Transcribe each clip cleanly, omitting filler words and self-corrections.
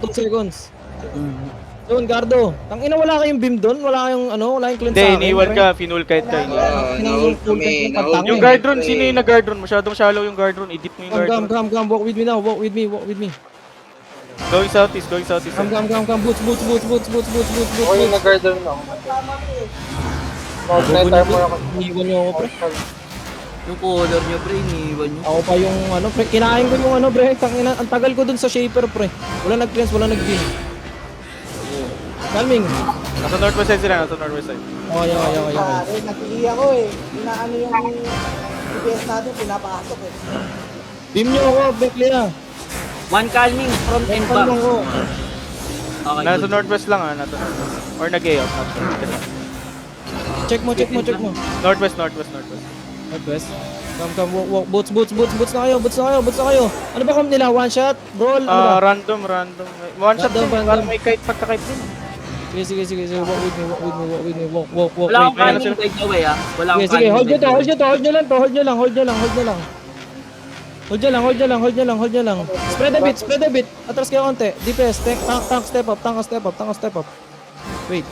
2 seconds. Doon, Gardo. Tangina, wala kayong beam doon? Wala kayong wala kayong cleanse Hindi, sa akin? iniwan ka, finul kahit ka. Na-hold kami. Yung guard run, sino yung nag-guard run? Masyadong shallow yung guard run. Edit mo yung guard run. Come. Walk with me now. Walk with me. Going southeast. Come. Boots. Okay, nag-guard na ako. Mag-net armor ako. Iniwan niyo ako, pre. Yung color nyo, pre, iniwan nyo. Ako pa yung pre. Kinain ko yung pre. Tangina, ang tagal ko dun sa shaper, pre. Wala nag-cleanse, wala nag-beam. Calming. Nasa northwest side sila, Okay. Pare, nag-i ako eh. Inaano yung DPS natin, pinapasok eh. Beam niyo ako, Becklea. One calming, front and back. Calming ko. Okay, Nasa good. northwest lang nasa. Or nag-A-out. Check mo. Northwest. Northwest. Come. Walk. Boots na kayo. Ano ba nila? One shot? Brawl? Ano ba? Random. One shot din, Random. parang may kite, pagka-kite din. Sige. Walk with me. Walk. Wala akong Wait, calming by the way, ah. Wala akong Sige. calming Hold by the way. nyo lang. Hold nyo lang. Spread a bit. Atras kayo konti. DPS. Tank step up. Wait.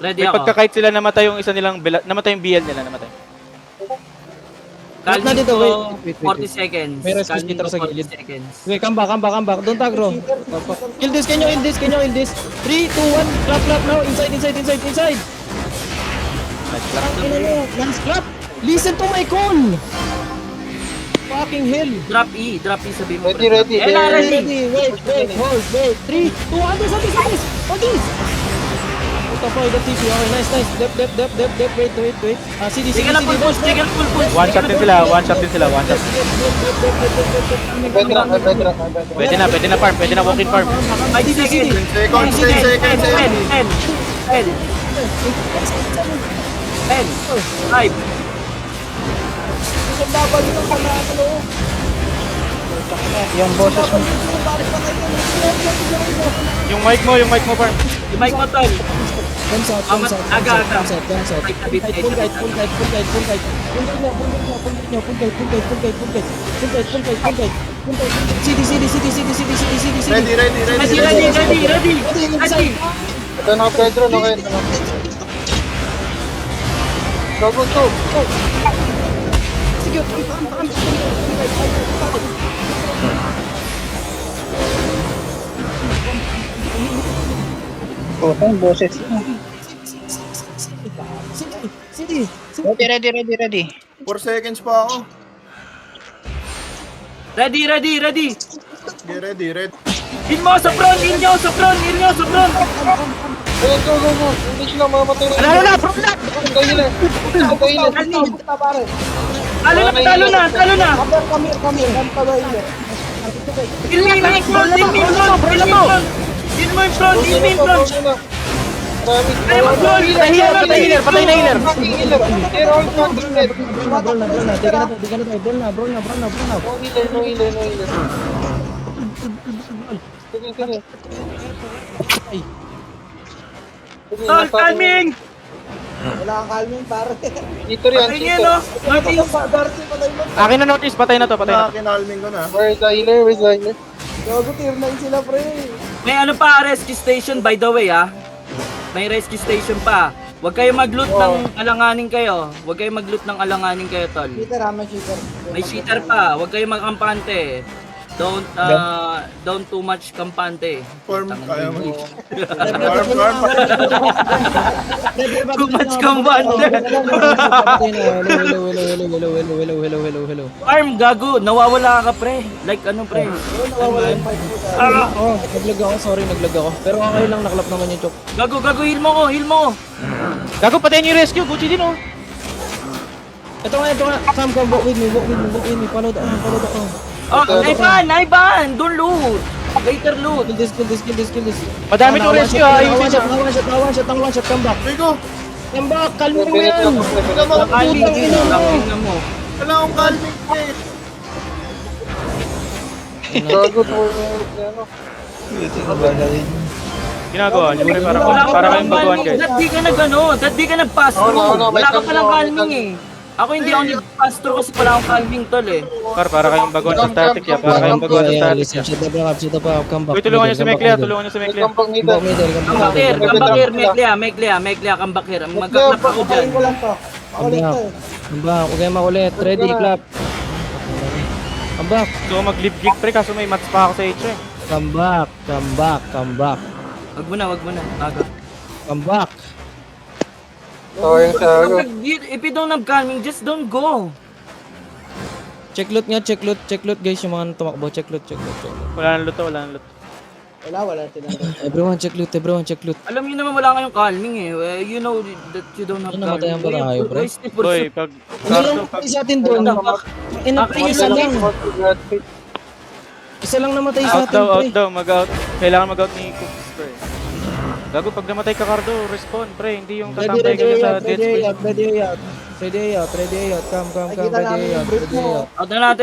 Ready May ako. pagka-kite sila, namatay yung isa nilang, namatay yung BL nila, namatay. Na dito, wait. 40 seconds. May rescue Calming guitar ko sa 40 gilid. seconds. Wait, come back. Don't aggro. Kill this. Can you heal this? 3, 2, 1. Clap now. Inside. Lance clap. Listen to my call. Fucking hell. Drop E sabihin mo. Ready, pre. ready. Ela, ready. Wait. Hold. 3, 2, 1. This. Hold this. Puta po, the TP. Okay, nice. Dep. Wait. CD. Sige lang, full push. One shot din sila. Bedrock. Pwede na farm, pwede na walk-in farm. 5 seconds. 10, 5. Yung boses mo. Yung mic mo farm. Yung mic mo, tol. Guns out. Aga. Full guide. Full guide. CD. Ready. Ito na Pedro, no kayo. Go. Sige, Ang boses. CD. Ready. 4 seconds pa ako. Ready. Okay, ready. In mo sa front. Go. Hindi sila mamatay na. Ano na, front na. Kahilan. Talo na. Kami. In mo yung front. Kaya mag-goal. Patay na healer. Brawl na. No healer. Sige. Tol, calming. Wala kang calming, pare. Dito rin. Patay niya, no? Darcy, patay mo. Akin na notice, patay na to. Kinalming ko na. Where's the healer? Gago, tier 9 sila, pre. May ano pa, rescue station by the way, ah. May rescue station pa. Huwag kayo mag-loot ng alanganin kayo. Tol. Cheater, may cheater. May cheater pa. Huwag kayo mag-kampante. Don't too much kampante. Form, kaya mo. Too much kampante. Hello. Arm, gago. Nawawala ka, pre. Like ano, pre. Naglag ako. Sorry, Pero okay lang, naklap naman yung chok. Gago, heal mo. Gago, patayin yung rescue. Gucci din, oh. Ito nga. Come, walk with me. Follow ako. Oh, Naiban. Don't loot. Later loot. Kill this. Madami tong rescue, ayusin na. One shot, come back. Rico, Come back, kalming mo yan. Calming na mo. wala akong calming eh. Gago to. Ginagawa niyo, pre, Wala ka para palang kayong baguhan, calming. guys. Ba't di ka nag-pass through? May Wala ka palang calming. calming eh. Ako hindi ako nag-pass through kasi pala akong calming tol eh. Para kayong baguhan sa static ya. Para kayong baguhan sa Yeah, static listen, ya. shut the fuck up, shut the fuck up, come back. Uy, tulungan nyo si come back Meklia, middle. tulungan nyo si Meklia. Kambang Come back middle, come back Kambakir, middle. kambakir, Meklia, kambakir. Magkaklap ako dyan. Pakain ko lang to. Come Makulit back, to eh. come back, huwag kayong makulit. Ready, clap. Come back, Gusto ko mag-live geek pre, kaso may mats pa ako sa H eh. come back, come back, come back, Wag mo na. Aga. come back. Sayang sa ano. If you don't have calming, just don't go. Check loot nga, check loot guys, yung mga tumakbo, check loot. Wala nang loot, wala nang loot. Wala tinanong. Everyone check loot. Alam niyo naman wala kayong calming eh. You know that you don't have Ano, namatayan ba tayo, pre? Boy, pag Ano lang namatay sa atin doon? Isa lang. Isa lang namatay sa out atin, pre. daw, mag-out. Kailangan mag-out ni Cooks pre. Gago, pag namatay ka Cardo, respawn pre, hindi yung tatambay ka dyan sa dead space. Ready out. Come, Nakikita ready namin yung out, brief ready mo. out. Out na natin.